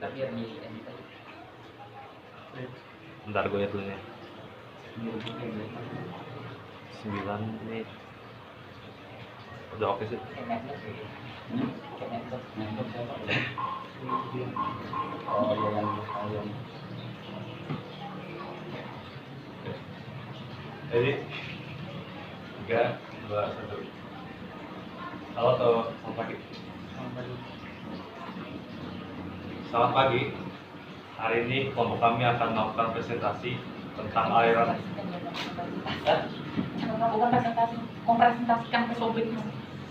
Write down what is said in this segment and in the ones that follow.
Biar di edit aja. Bentar gue lihat dulu nih. 9 menit. Udah oke sih. Kayak network siapa? Oh iya yang kalian. Jadi 3, 2, 1. Halo, selamat pagi. Selamat pagi. Hari ini kelompok kami akan melakukan presentasi tentang aliran. Bukan presentasi, mempresentasikan PSOB.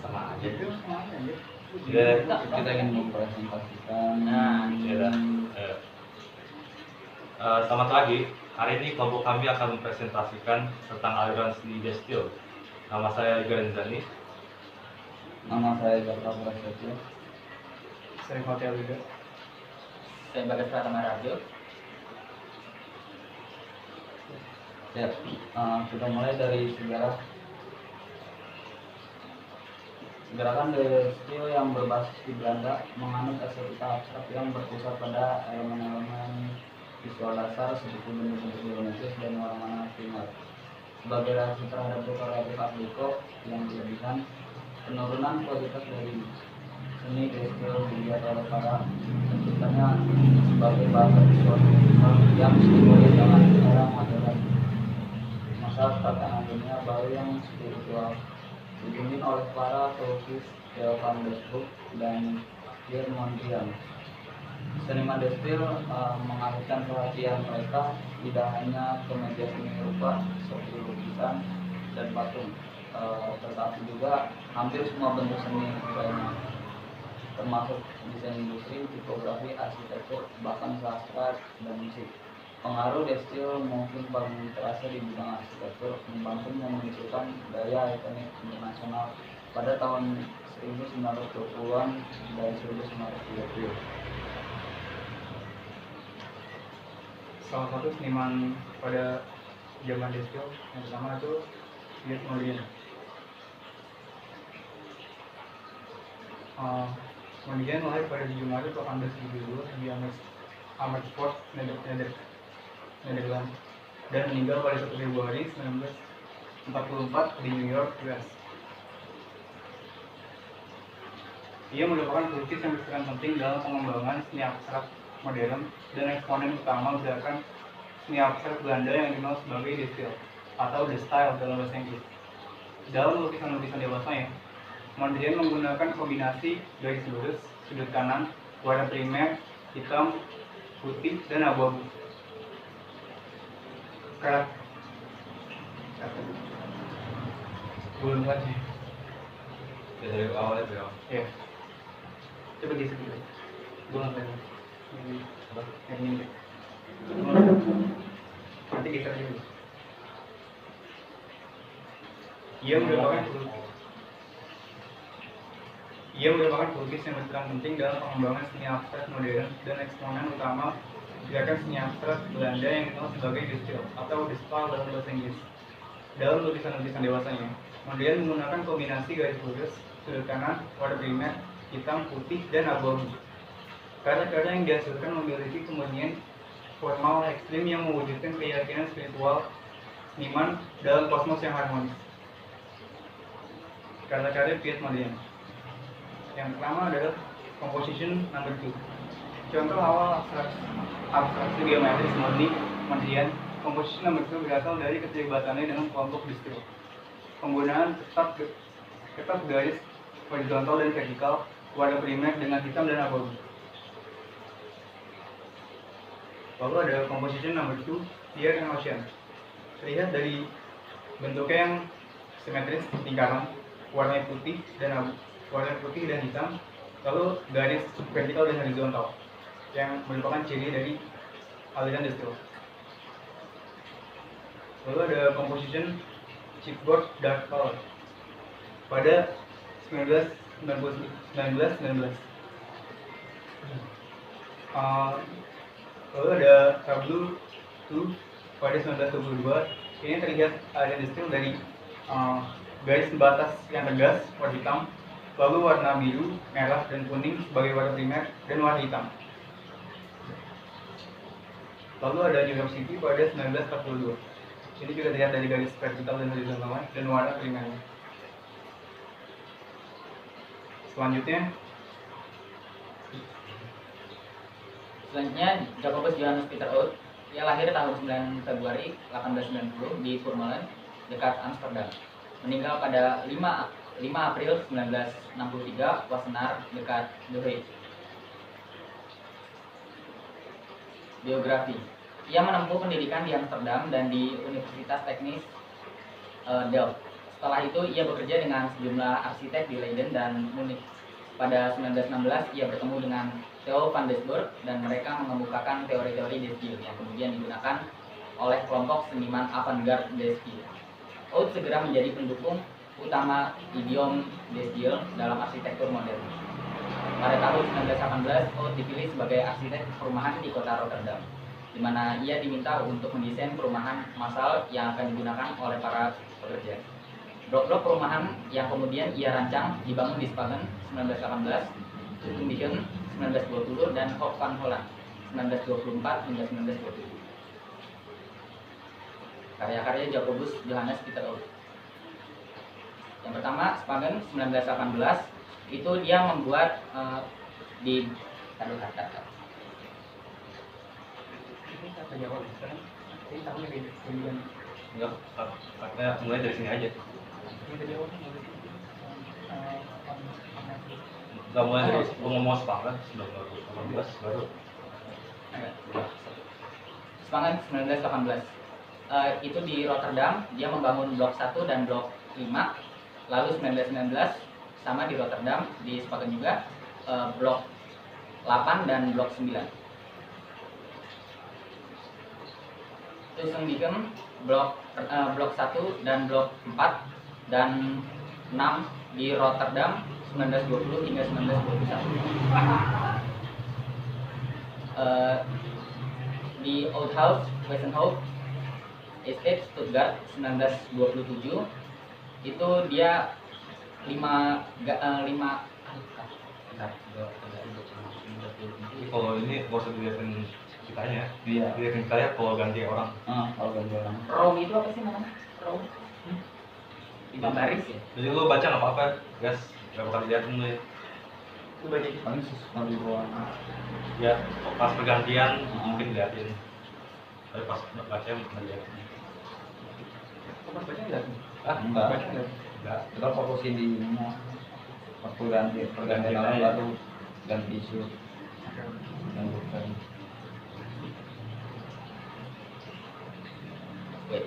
Sama aja. Jadi kita ingin mempresentasikan. Ya, selamat pagi. Hari ini kelompok kami akan mempresentasikan tentang aliran seni destil. Nama saya Iga Renzani. Nama saya Jaka Prasetyo. Saya Hotel juga. Saya Bagas Pratama Radio. Ya, kita mulai dari sejarah. Gerakan destil yang berbasis di Belanda menganut estetika abstrak yang berpusat pada elemen-elemen visual dasar seperti bentuk-bentuk geometris dan warna-warna primer. Sebagai reaksi terhadap dekoratif art deco yang berlebihan, penurunan kualitas dari seni destil dilihat oleh para penciptanya sebagai bahasa visual yang dimulai dengan era modern. Masa tatanan dunia baru yang spiritual dipimpin oleh para pelukis Theo van der Broek dan Pierre Mondrian. Seniman destil mengalihkan perhatian mereka tidak hanya ke media seni rupa seperti lukisan dan patung, tetapi juga hampir semua bentuk seni lainnya, termasuk desain industri, tipografi, arsitektur, bahkan sastra dan musik. Pengaruh destil mungkin paling terasa di bidang arsitektur, membantu memunculkan gaya ikonik internasional pada tahun 1920-an dan 1930. Salah satu seniman pada zaman destil yang pertama itu Pierre Mondrian. Mondrian lahir pada 7 Maret 1872 di Amersfoort, Nederland, dan meninggal pada 1 Februari 1944 di New York, US. Ia merupakan pelukis yang berperan penting dalam pengembangan seni abstrak modern dan eksponen utama gerakan seni abstrak Belanda yang dikenal sebagai destil atau the style dalam bahasa Inggris. Dalam lukisan-lukisan dewasanya, Mondrian menggunakan kombinasi garis lurus, sudut kanan, warna primer, hitam, putih, dan abu-abu. Belum lagi. Ya, dari awal itu ya. Ya. Coba geser dulu. Belum lagi. Yang ini. Nanti geser dulu. Ia merupakan pelukis yang berperan penting dalam pengembangan seni abstrak modern dan eksponen utama gerakan seni abstrak Belanda yang dikenal sebagai destil atau the style dalam bahasa Inggris. Dalam lukisan-lukisan dewasanya, Mondrian menggunakan kombinasi garis lurus, sudut kanan, warna primer, hitam, putih, dan abu-abu. Karya-karya yang dihasilkan memiliki kemurnian formal ekstrim yang mewujudkan keyakinan spiritual seniman dalam kosmos yang harmonis. Karya-karya Pierre Mondrian. Yang pertama adalah composition number 2. Contoh awal abstraksi geometris murni Mondrian. Composition number 2 berasal dari keterlibatannya dengan kelompok destil. Penggunaan ketat garis horizontal dan vertikal, warna primer dengan hitam dan abu-abu. Lalu ada composition number 2, Pierre and Ocean. Terlihat dari bentuknya yang simetris, lingkaran, warna putih dan hitam, lalu garis vertikal dan horizontal yang merupakan ciri dari aliran destil. Lalu ada composition chipboard dark color pada 1919. Lalu ada tableau 2 pada 1922. Ini terlihat aliran destil dari garis batas yang tegas, warna hitam, lalu warna biru, merah, dan kuning sebagai warna primer, dan warna hitam. Lalu ada New York City pada 1942. Ini juga terlihat dari garis vertikal dan horizontal dan warna keringannya. Selanjutnya, Jacobus Johannes Peter Oud. Ia lahir tahun 9 Februari 1890 di Purmerend, dekat Amsterdam. Meninggal pada 5 April 1963, Wassenaar, dekat The Hague. Biografi. Ia menempuh pendidikan di Amsterdam dan di Universitas Teknis Delft. Setelah itu, ia bekerja dengan sejumlah arsitek di Leiden dan Munich. Pada 1916, ia bertemu dengan Theo van Doesburg dan mereka mengemukakan teori-teori Deesdeel yang kemudian digunakan oleh kelompok seniman avant-garde Deesdeel. Oud segera menjadi pendukung utama idiom Deesdeel dalam arsitektur modern. Pada tahun 1918, Oud dipilih sebagai arsitek perumahan di kota Rotterdam, di mana ia diminta untuk mendesain perumahan massal yang akan digunakan oleh para pekerja. Blok-blok perumahan yang kemudian ia rancang dibangun di Spaken 1918, Tuttenbeken 1920, dan Hof van Holland 1924 hingga 1927. Karya-karya Jacobus Johannes Peter Oud. Yang pertama, Spaken 1918, itu dia membuat di kata ini kata jawab sekarang. Ini tahunnya beda. Enggak, katanya mulai dari sini aja. Ini tadi awal Enggak mulai dari ngomong sepakat 1918 baru. Spaken 1918. Itu di Rotterdam, dia membangun blok 1 dan blok 5. Lalu 1919 sama di Rotterdam, di Spaken juga, blok 8 dan blok 9. Tuttenbeken blok 1 dan blok 4 dan 6 di Rotterdam 1920 hingga 1921. Di Old House Westenhof Estate Stuttgart 1927, itu dia 5 Kalau ini nggak usah dilihatin kitanya, Iya. dilihatin saya kalau ganti orang. Kalau ganti orang. Row itu apa sih namanya? Row? 5 baris ya? Jadi lu baca nggak apa-apa, guys. Gak bakal dilihatin lu ya. Itu baca gitu. Paling sekali doang. Ya, pas pergantian mungkin dilihatin. Tapi pas baca nggak dilihatin. Kapan baca enggak? Enggak. Baca enggak? Enggak. Kita fokusin di waktu pergantian orang aja. baru ganti isu dan bukan. Wait.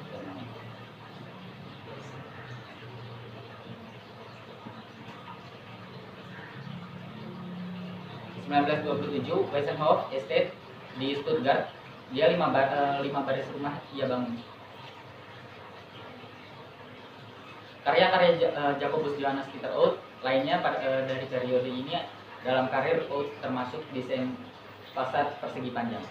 1927, Westenhof Estate di Stuttgart, dia 5 baris rumah ia bangun. Karya-karya Jacobus Johannes Peter Oud lainnya dari periode ini dalam karir Oud termasuk desain fasad persegi panjang.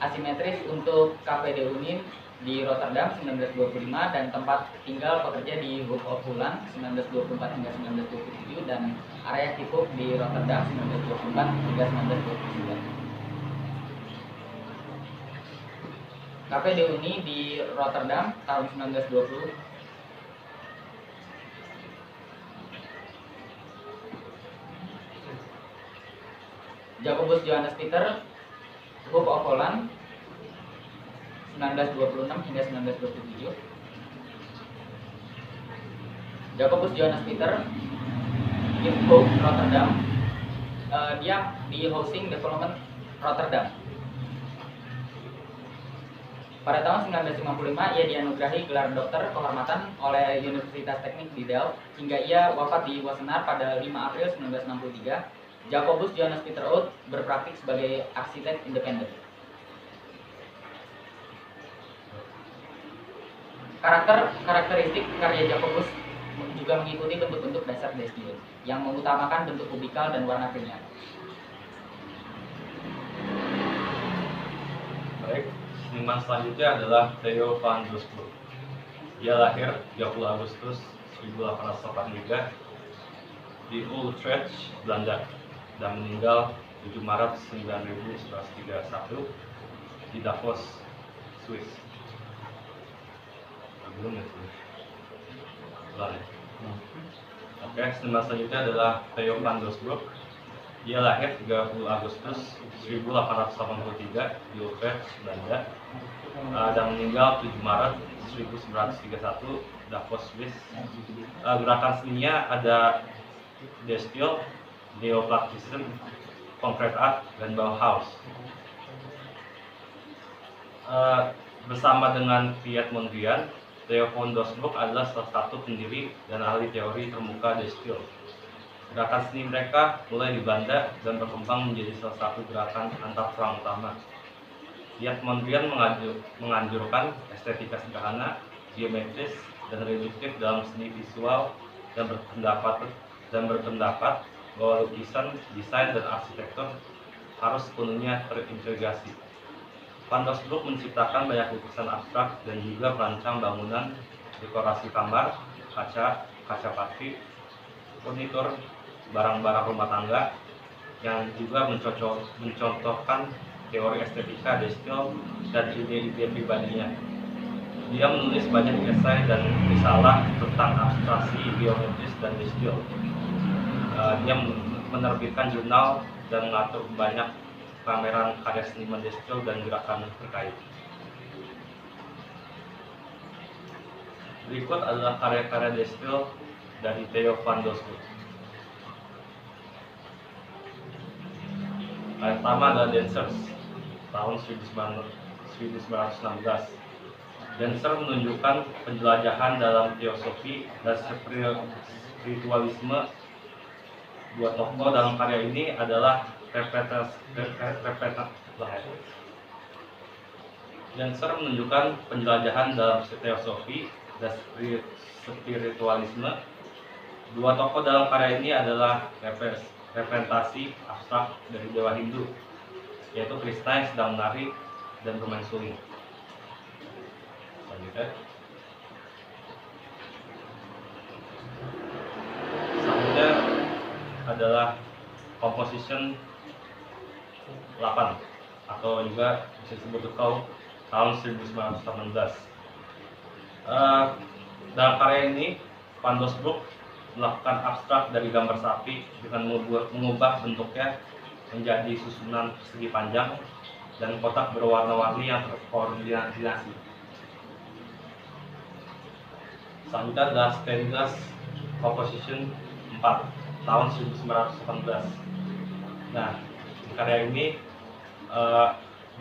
Asimetris untuk Café de Unin di Rotterdam 1925 dan tempat tinggal pekerja di Hoek of Holland 1924 hingga 1927 dan area Kiphoek di Rotterdam 1924 hingga 1929. Café de Unie di Rotterdam tahun 1920. Jacobus Johannes Peter, Hoek of Holland 1926 hingga 1927. Jacobus Johannes Peter, Kiphoek, Rotterdam. Dia di Housing Development Rotterdam. Pada tahun 1955 ia dianugerahi gelar dokter kehormatan oleh Universitas Teknik di Delft hingga ia wafat di Wassenaar pada 5 April 1963. Jacobus Johannes Peter Oud berpraktik sebagai arsitek independen. Karakteristik karya Jacobus juga mengikuti bentuk-bentuk dasar Deesdeel yang mengutamakan bentuk kubikal dan warna primer. Baik, seniman selanjutnya adalah Theo van Doesburg. Dia lahir 30 Agustus 1883 di Utrecht, Belanda, dan meninggal 7 Maret 1931 di Davos, Swiss. Belum ya? Belum ya? Oke, seniman selanjutnya adalah Theo van Doesburg. Dia lahir 30 Agustus 1883 di Utrecht, Belanda, dan meninggal 7 Maret 1931 Davos, Swiss. Gerakan seninya ada De Stijl, Neoclassicism, Concrete Art, dan Bauhaus. Bersama dengan Piet Mondrian, Theo van Doesburg adalah salah satu pendiri dan ahli teori termuka De Stijl. Gerakan seni mereka mulai di Belanda dan berkembang menjadi salah satu gerakan antar perang utama. Piet Mondrian menganjurkan estetika sederhana, geometris, dan reduktif dalam seni visual dan berpendapat bahwa lukisan, desain, dan arsitektur harus sepenuhnya terintegrasi. Van Doesburg menciptakan banyak lukisan abstrak dan juga merancang bangunan, dekorasi kamar, kaca patri, furnitur, barang-barang rumah tangga, yang juga mencontohkan teori estetika De Stijl dan ide-ide pribadinya. Dia menulis banyak esai dan risalah tentang abstraksi geometris dan De Stijl. Dia menerbitkan jurnal dan mengatur banyak pameran karya seniman De Stijl dan gerakan terkait. Berikut adalah karya-karya De Stijl dari Theo van Doesburg. Karya pertama adalah Dancers, tahun 1916. Dancer menunjukkan penjelajahan dalam teosofi dan spiritualisme. Dua tokoh dalam karya ini adalah Dancer menunjukkan penjelajahan dalam teosofi dan spiritualisme. Dua tokoh dalam karya ini adalah representasi abstrak dari dewa Hindu, yaitu Krishna yang sedang menari dan bermain suling. Selanjutnya adalah Composition 8 atau juga bisa disebut Kau, tahun 1918. Dalam karya ini Van Doesburg melakukan abstrak dari gambar sapi dengan mengubah bentuknya menjadi susunan persegi panjang dan kotak berwarna-warni yang terkoordinasi. Selanjutnya adalah Stained Glass Composition 4 tahun 1918. Nah, karya ini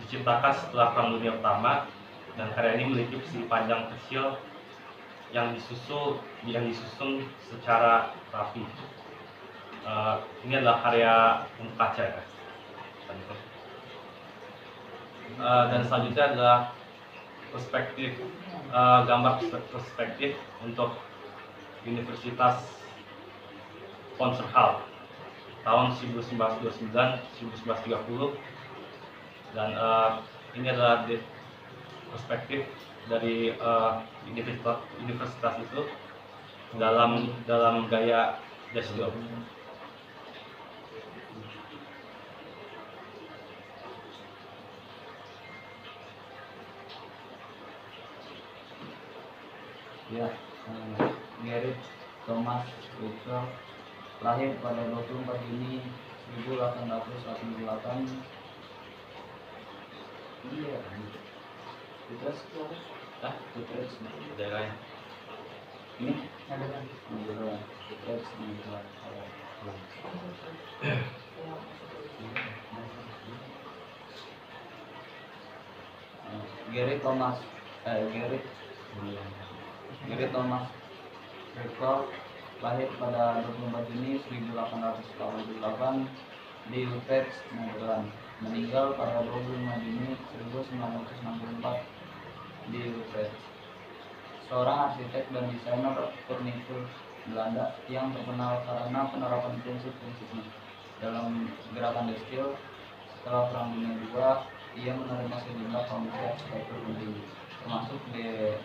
diciptakan setelah Perang Dunia Pertama, dan karya ini memiliki persegi panjang kecil yang disusun secara rapi. Ini adalah karya untuk kaca ya. Dan selanjutnya adalah perspektif, gambar perspektif untuk Universitas Ponserhal tahun 1929-1930, dan ini adalah perspektif dari universitas itu dalam gaya De Stijl. Ya, Gerrit Thomas Russell lahir pada 24 Juni 1888. Iya, Utrecht, Utrecht, Daerahnya. ini ada Utrecht, Gerrit Thomas Russell lahir pada 24 Juni 1888 di Utrecht, Nederland. Meninggal pada 25 Juni 1964 di Utrecht. Seorang arsitek dan desainer furnitur Belanda yang terkenal karena penerapan prinsip-prinsipnya dalam gerakan De Stijl. Setelah Perang Dunia II, ia menerima sejumlah komisi arsitektur penting, termasuk di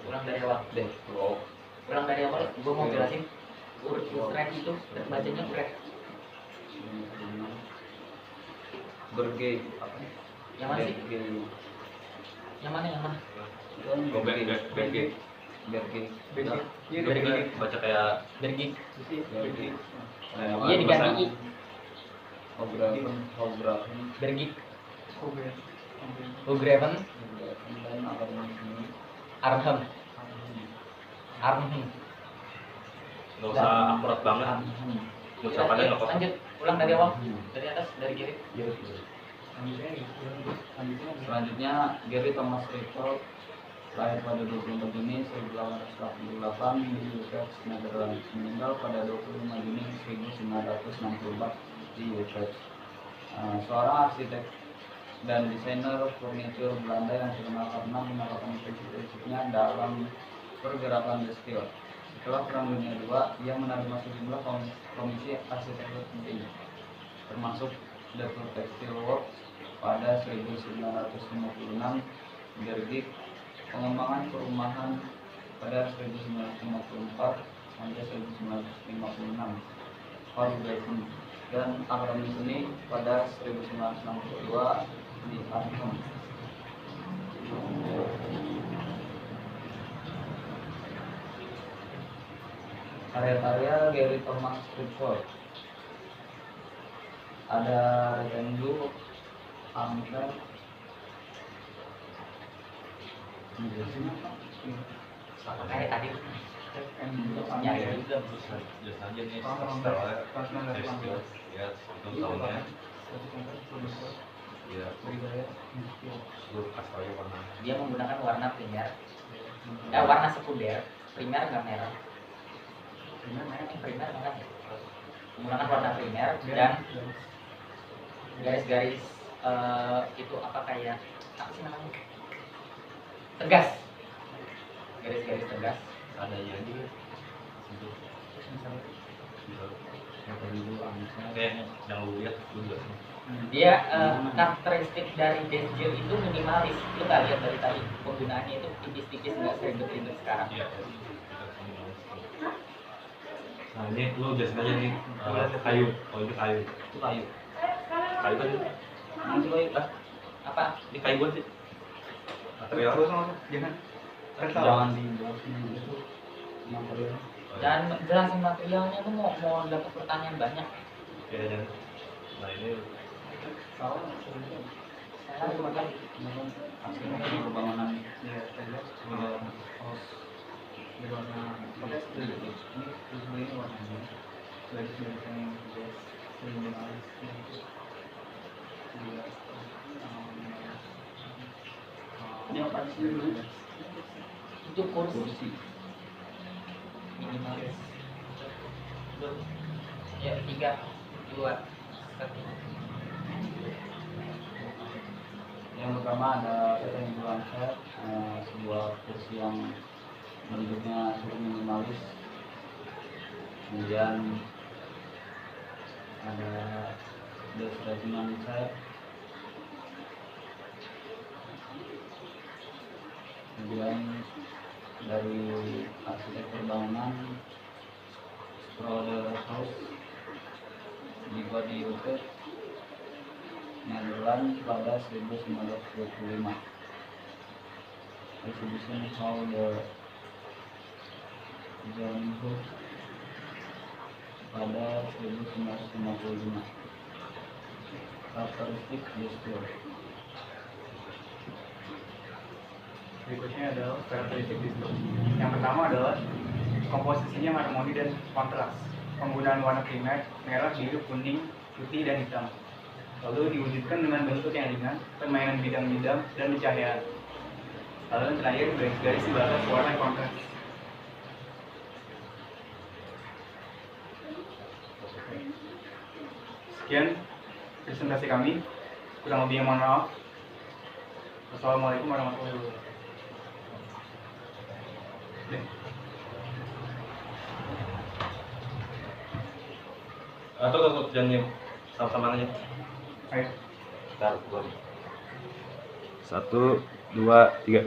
Ulang dari awal deh. Ulang dari awal, gue mau jelasin Utrecht itu bacanya Utrecht. Berge apa? Yang mana sih? Berge. Yang mana? Oh, berge. Berge. Iya, Berge. Baca kayak Bergik. Berge. Iya diganti I. Hografen. Bergik. Oke. Hograven. Dan akademi seni. Arnhem. Arnhem. nggak usah akurat banget. Ucapannya nggak apa-apa. Lanjut, ulang dari awal. Dari atas, dari kiri. Selanjutnya Gary Thomas Richter lahir pada 24 Juni 1888 di Utrecht, Netherlands, meninggal pada 25 Juni 1964 di Utrecht. Seorang arsitek dan desainer furnitur Belanda yang terkenal karena menerapkan prinsip-prinsipnya dalam pergerakan detail. Setelah Perang Dunia II, ia menerima sejumlah komisi arsitektur penting, termasuk The Textile Works pada 1956, Bergik, pengembangan perumahan pada 1954 sampai 1956, Hografen, dan akademi seni pada 1962 di Arnhem. Karya-karya Gary Thomas Richter ada Rectangle, Angker, Sama kayak tadi. Nyari juga. Biasa aja nih, style-nya, tekstil, ya, itu tahunnya, ya, seluruh kasarnya warna. Dia menggunakan warna primer. Warna sekunder. Primer nggak merah. Primer nggak ya? Menggunakan warna primer dan garis-garis itu apa kayak apa sih namanya? Tegas. Garis-garis tegas. Ada yang di situ. Kayak yang lu lihat juga. Dia karakteristik dari Desjeux itu minimalis. Lu nggak lihat dari tadi penggunaannya itu tipis-tipis, nggak seribet-ribet sekarang. Iya. Nah ini lu biasanya aja nih kayu. Oh ini kayu. itu kayu. Kayu kan? Itu kayu. Apa? Ini kayu buat sih. Material. Jangan. Jangan dibuat itu material. Dan jelasin materialnya tuh mau dapat pertanyaan banyak. Kayaknya. Nah ini Saya cuma kan Arsitektur perbangunan Ya, tegas. Os di warna ini warnanya Garis-garis yang tegas, minimalis. ini apa sih? itu kursi Kursi. minimalis. Ya 3, 2, 1. Yang pertama ada rectangular set, sebuah kursi yang bentuknya cukup minimalis. Kemudian ada description set. Kemudian dari arsitektur bangunan Schroeder House dibuat di Utrecht, Netherlands pada 1925. Exhibition Hall the Zandvoort pada 1955. Karakteristik gestur. Berikutnya adalah karakteristik display. Yang pertama adalah komposisinya harmoni dan kontras. Penggunaan warna primer, merah, biru, kuning, putih, dan hitam. Lalu diwujudkan dengan bentuk yang ringan, permainan bidang-bidang, dan pencahayaan. Lalu yang terakhir, garis-garis di batas warna kontras. Sekian presentasi kami. Kurang lebihnya mohon maaf. Wassalamualaikum warahmatullahi wabarakatuh. Atau jangan sama-sama aja. Ayo. Bentar, 1, 2, 3.